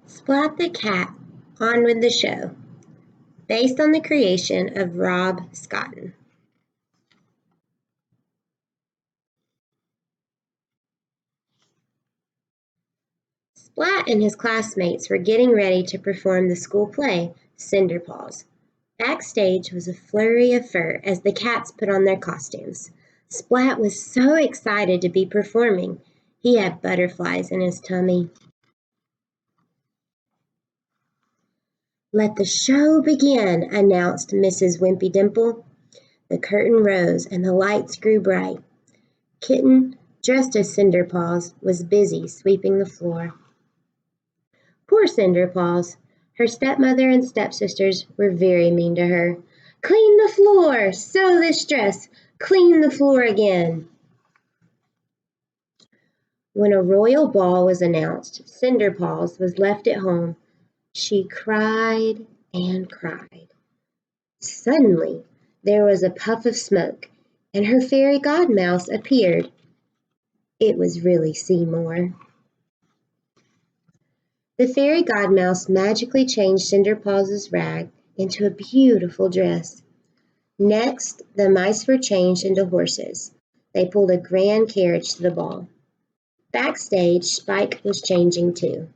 Splat the Cat, on with the show, based on the creation of Rob Scotton. Splat and his classmates were getting ready to perform the school play, Cinderpaws. Backstage was a flurry of fur as the cats put on their costumes. Splat was so excited to be performing. He had butterflies in his tummy. "Let the show begin," announced Mrs. Wimpy Dimple. The curtain rose and the lights grew bright. Kitten, dressed as Cinderpaws, was busy sweeping the floor. Poor Cinderpaws! Her stepmother and stepsisters were very mean to her. "Clean the floor! Sew this dress! Clean the floor again!" When a royal ball was announced, Cinderpaws was left at home. She cried and cried. Suddenly, there was a puff of smoke, and her fairy godmouse appeared. It was really Seymour. The fairy godmouse magically changed Cinderpaws's rag into a beautiful dress. Next, the mice were changed into horses. They pulled a grand carriage to the ball. Backstage, Spike was changing too.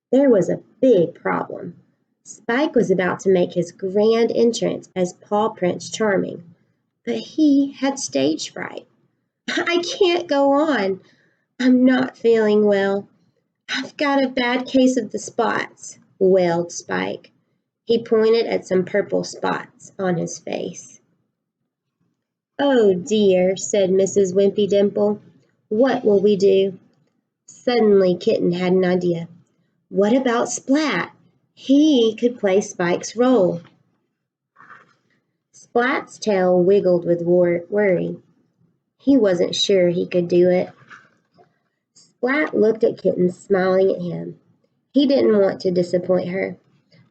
There was a big problem. Spike was about to make his grand entrance as Paw Prince Charming, but he had stage fright. "I can't go on. I'm not feeling well. I've got a bad case of the spots," wailed Spike. He pointed at some purple spots on his face. "Oh dear," said Mrs. Wimpy Dimple. "What will we do?" Suddenly Kitten had an idea. What about Splat? He could play Spike's role. Splat's tail wiggled with worry. He wasn't sure he could do it. Splat looked at Kitten, smiling at him. He didn't want to disappoint her.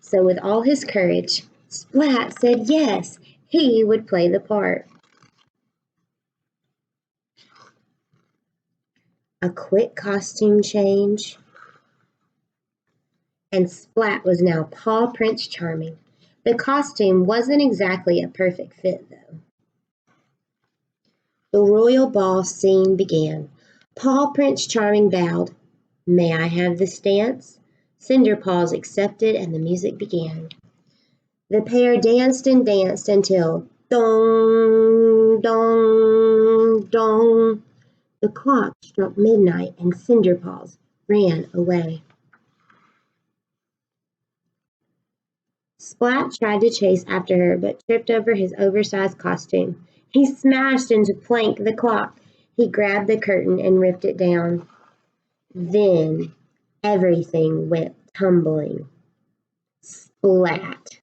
So with all his courage, Splat said yes, he would play the part. A quick costume change, and Splat was now Paw Prince Charming. The costume wasn't exactly a perfect fit, though. The royal ball scene began. Paw Prince Charming bowed. "May I have this dance?" Cinderpaws accepted, and the music began. The pair danced and danced until dong, dong, dong. The clock struck midnight, and Cinderpaws ran away. Splat tried to chase after her, but tripped over his oversized costume. He smashed into Plank, the clock. He grabbed the curtain and ripped it down. Then everything went tumbling. Splat!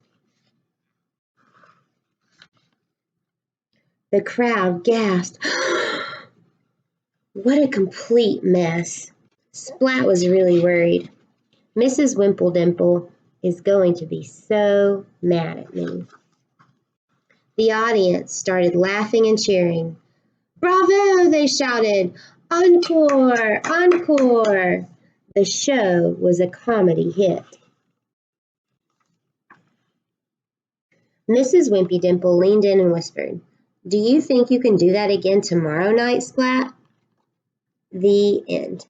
The crowd gasped. What a complete mess. Splat was really worried. Mrs. Wimpledimple is going to be so mad at me. The audience started laughing and cheering. "Bravo!" they shouted. "Encore! Encore!" The show was a comedy hit. Mrs. Wimpy Dimple leaned in and whispered, "Do you think you can do that again tomorrow night, Splat?" The end.